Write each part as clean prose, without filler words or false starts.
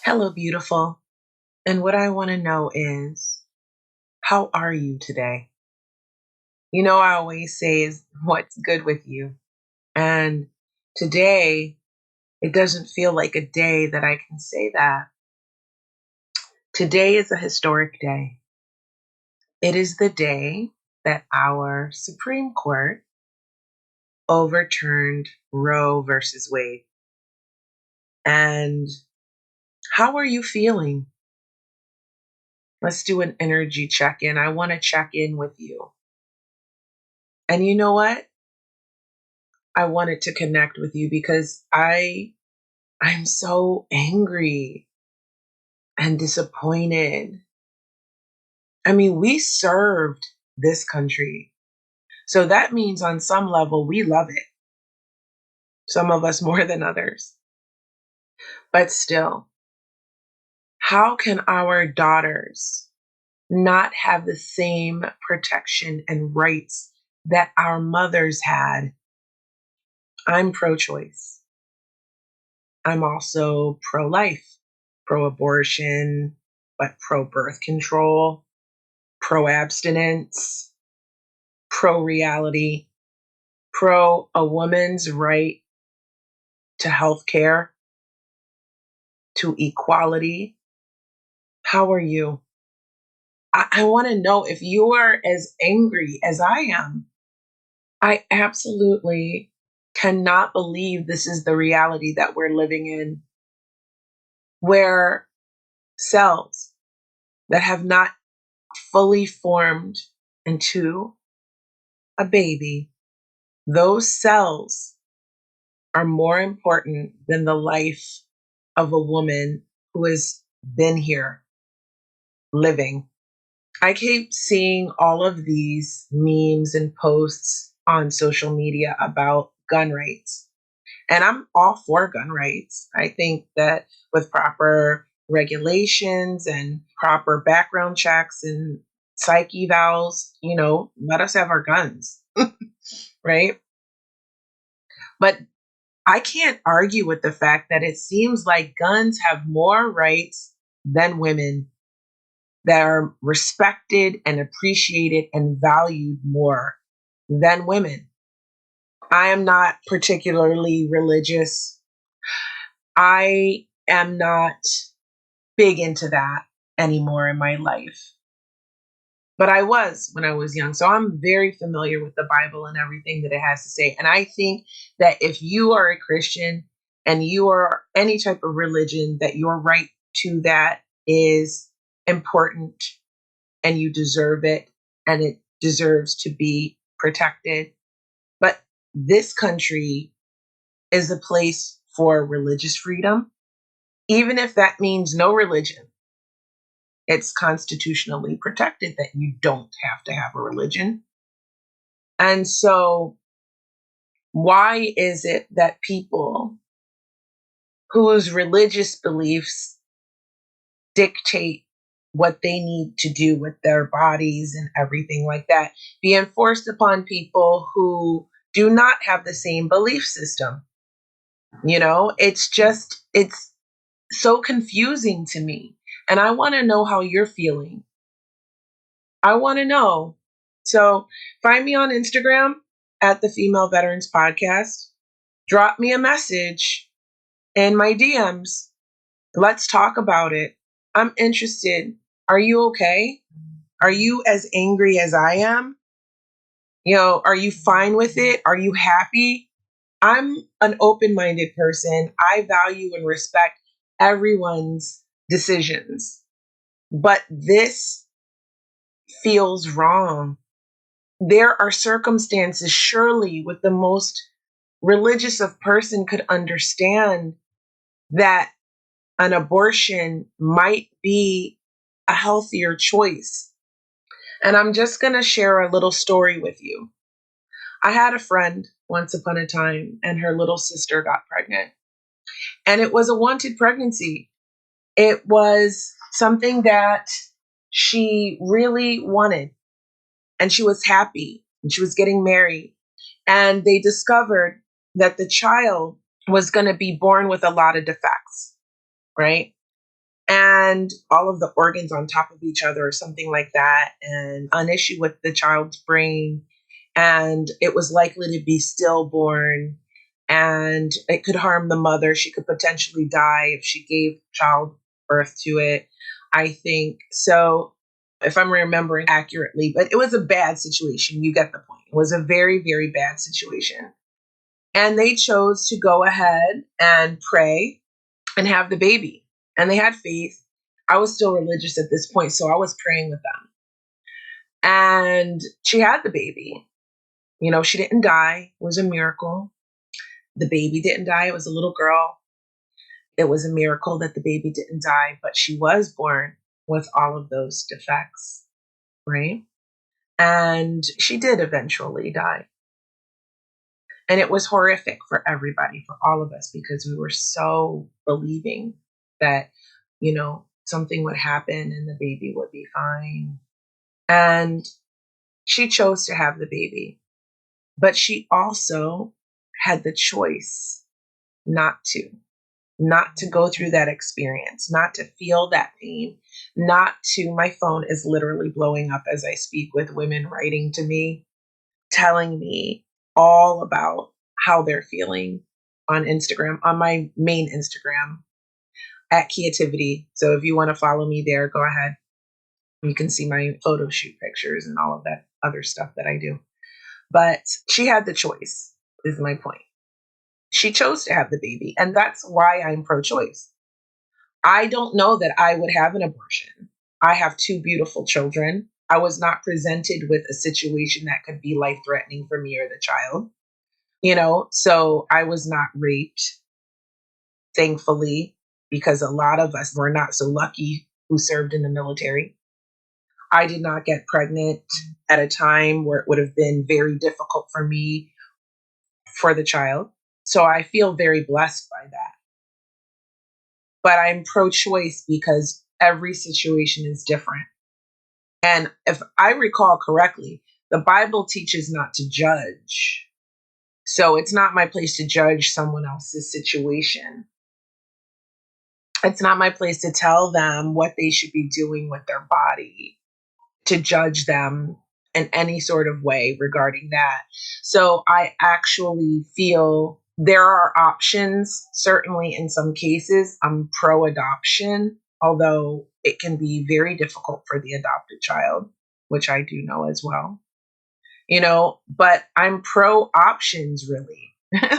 Hello, beautiful. And what I want to know is, how are you today? I always say is what's good with you. And today, it doesn't feel like a day that I can say that. Today is a historic day. It is the day that our Supreme Court overturned Roe versus Wade. And how are you feeling? Let's do an energy check in. I want to check in with you. And you know what? I wanted to connect with you because I'm so angry and disappointed. I mean, we served this country. So that means on some level we love it. Some of us more than others. But still, how can our daughters not have the same protection and rights that our mothers had? I'm pro-choice. I'm also pro-life, pro-abortion, but pro-birth control, pro-abstinence, pro-reality, pro a woman's right to health care, to equality. How are you? I want to know if you are as angry as I am. I absolutely cannot believe this is the reality that we're living in, where cells that have not fully formed into a baby, those cells are more important than the life of a woman who has been here living. I keep seeing all of these memes and posts on social media about gun rights. And I'm all for gun rights. I think that with proper regulations and proper background checks and psych evals, let us have our guns, right? But I can't argue with the fact that it seems like guns have more rights than women, that are respected and appreciated and valued more than women. I am not particularly religious. I am not big into that anymore in my life. But I was when I was young. So I'm very familiar with the Bible and everything that it has to say. And I think that if you are a Christian and you are any type of religion, that your right to that is important and you deserve it and it deserves to be protected. But this country is a place for religious freedom, even if that means no religion. It's constitutionally protected that you don't have to have a religion. And so, why is it that people whose religious beliefs dictate what they need to do with their bodies and everything like that be enforced upon people who do not have the same belief system? It's so confusing to me. And I want to know how you're feeling. I want to know. So find me on Instagram at the Female Veterans Podcast. Drop me a message in my DMs. Let's talk about it. I'm interested. Are you okay? Are you as angry as I am? Are you fine with it? Are you happy? I'm an open minded person. I value and respect everyone's decisions. But this feels wrong. There are circumstances, surely, with the most religious of person could understand that an abortion might be a healthier choice. And I'm just going to share a little story with you. I had a friend once upon a time, and her little sister got pregnant. And it was a wanted pregnancy. It was something that she really wanted. And she was happy. And she was getting married. And they discovered that the child was going to be born with a lot of defects, right? and all of the organs on top of each other or something like that, and an issue with the child's brain, and it was likely to be stillborn, and it could harm the mother. She could potentially die if she gave childbirth to it, I think. So, if I'm remembering accurately, but it was a bad situation. You get the point. It was a very, very bad situation. And they chose to go ahead and pray and have the baby. And they had faith. I was still religious at this point, so I was praying with them. And she had the baby. You know, she didn't die. It was a miracle. The baby didn't die. It was a little girl. It was a miracle that the baby didn't die, but she was born with all of those defects, right? And she did eventually die. And it was horrific for everybody, for all of us, because we were so believing that, something would happen and the baby would be fine. And she chose to have the baby, but she also had the choice not to go through that experience, not to feel that pain, not to, my phone is literally blowing up as I speak with women writing to me, telling me all about how they're feeling on Instagram, on my main Instagram at Creativity. So if you want to follow me there, go ahead. You can see my photo shoot pictures and all of that other stuff that I do. But she had the choice, is my point. She chose to have the baby, and that's why I'm pro-choice. I don't know that I would have an abortion. I have two beautiful children. I was not presented with a situation that could be life-threatening for me or the child. So I was not raped, thankfully, because a lot of us were not so lucky who served in the military. I did not get pregnant at a time where it would have been very difficult for me for the child. So I feel very blessed by that. But I'm pro choice because every situation is different. And if I recall correctly, the Bible teaches not to judge. So it's not my place to judge someone else's situation. It's not my place to tell them what they should be doing with their body, to judge them in any sort of way regarding that. So I actually feel there are options. Certainly in some cases, I'm pro adoption, although it can be very difficult for the adopted child, which I do know as well. But I'm pro options, really.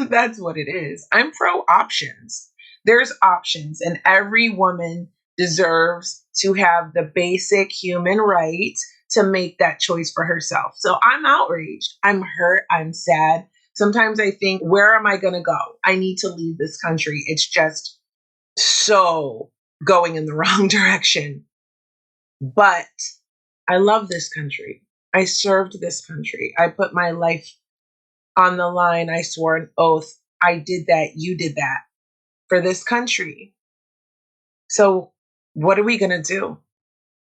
That's what it is. I'm pro options. There's options, and every woman deserves to have the basic human right to make that choice for herself. So I'm outraged. I'm hurt. I'm sad. Sometimes I think, where am I going to go? I need to leave this country. It's just so going in the wrong direction. But I love this country. I served this country. I put my life on the line. I swore an oath. I did that. You did that for this country. So what are we going to do?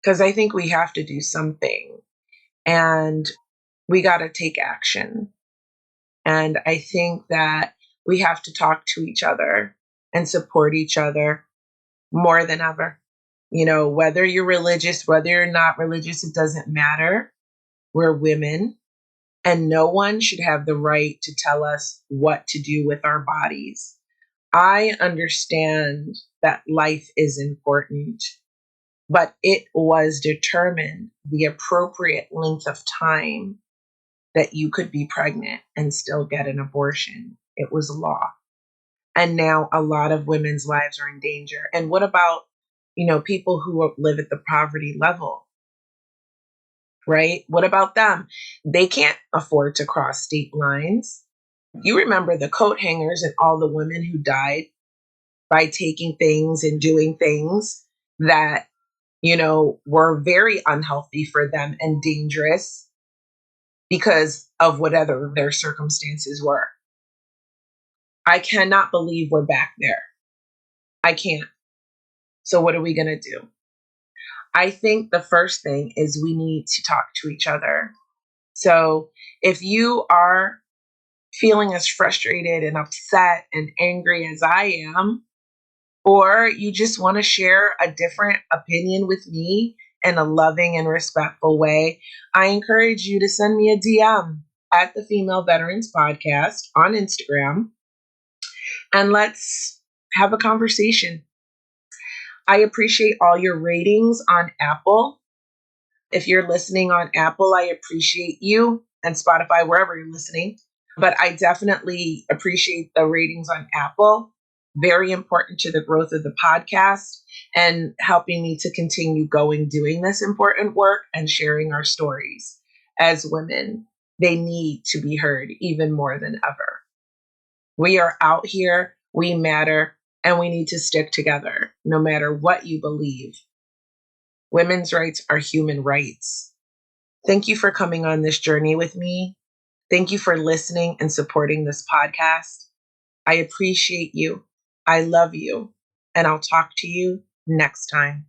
Because I think we have to do something, and we got to take action. And I think that we have to talk to each other and support each other more than ever. Whether you're religious, whether you're not religious, it doesn't matter. We're women, and no one should have the right to tell us what to do with our bodies. I understand that life is important, but it was determined the appropriate length of time that you could be pregnant and still get an abortion. It was law. And now a lot of women's lives are in danger. And what about, people who live at the poverty level, right? What about them? They can't afford to cross state lines. You remember the coat hangers and all the women who died by taking things and doing things that, were very unhealthy for them and dangerous because of whatever their circumstances were. I cannot believe we're back there. I can't. So what are we going to do? I think the first thing is we need to talk to each other. So if you are feeling as frustrated and upset and angry as I am, or you just want to share a different opinion with me in a loving and respectful way, I encourage you to send me a DM at the Female Veterans Podcast on Instagram, and let's have a conversation. I appreciate all your ratings on Apple. If you're listening on Apple, I appreciate you, and Spotify, wherever you're listening. But I definitely appreciate the ratings on Apple. Very important to the growth of the podcast and helping me to continue going, doing this important work and sharing our stories as women. They need to be heard even more than ever. We are out here, we matter, and we need to stick together no matter what you believe. Women's rights are human rights. Thank you for coming on this journey with me. Thank you for listening and supporting this podcast. I appreciate you. I love you. And I'll talk to you next time.